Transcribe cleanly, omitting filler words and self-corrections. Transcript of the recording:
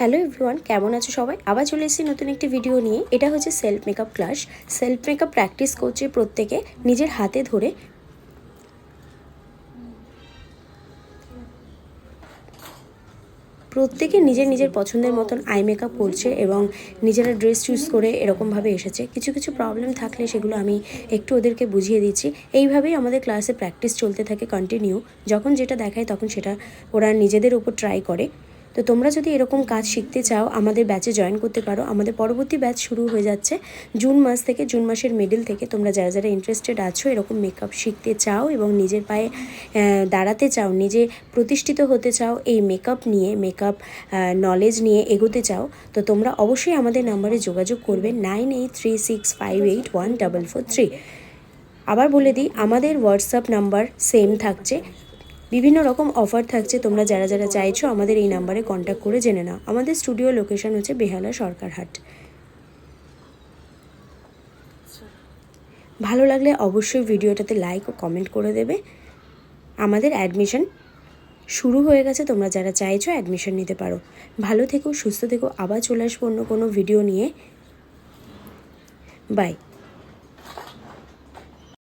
Hello everyone, কেমন আছো সবাই? আবার চলে এসেছি নতুন একটি ভিডিও নিয়ে। এটা হচ্ছে self makeup class. Self makeup practice করছে প্রত্যেকে নিজের হাতে ধরে। প্রত্যেকে নিজের নিজের পছন্দের মতন আই মেকআপ করছে এবং নিজেরা ড্রেস চুজ করে এরকমভাবে এসেছে। কিছু কিছু প্রবলেম থাকলে সেগুলো আমি একটু ওদেরকে বুঝিয়ে দিচ্ছি। এইভাবেই আমাদের ক্লাসে প্র্যাকটিস চলতে থাকে কন্টিনিউ। যখন যেটা দেখায় তখন সেটা ওরা নিজেদের উপর ট্রাই করে। তো তোমরা যদি এরকম কাজ শিখতে চাও আমাদের ব্যাচে জয়েন করতে পারো। আমাদের পরবর্তী ব্যাচ শুরু হয়ে যাচ্ছে জুন মাস থেকে। জুন মাসের মিডল থেকে তোমরা যারা যারা ইন্টারেস্টেড আছো, এরকম মেকআপ শিখতে চাও এবং নিজের পায়ে দাঁড়াতে চাও, নিজে প্রতিষ্ঠিত হতে চাও, এই মেকআপ নিয়ে, মেকআপ নলেজ নিয়ে এগোতে চাও, তো তোমরা অবশ্যই আমাদের নাম্বারে যোগাযোগ করবে 9836581443। আবার বলে দিই, আমাদের হোয়াটসঅ্যাপ নাম্বার সেম থাকছে। বিভিন্ন রকম অফার থাকছে। তোমরা যারা যারা চাইছো আমাদের এই নাম্বারে কন্ট্যাক্ট করে জেনে নাও। আমাদের স্টুডিও লোকেশন হচ্ছে বেহালা সরকারহাট। ভালো লাগলে অবশ্যই ভিডিওটাতে লাইক ও কমেন্ট করে দেবে। আমাদের অ্যাডমিশন শুরু হয়ে গেছে, তোমরা যারা চাইছো অ্যাডমিশন নিতে পারো। ভালো থেকো, সুস্থ থেকো। আবার চলে আসবো অন্য কোনো ভিডিও নিয়ে। বাই।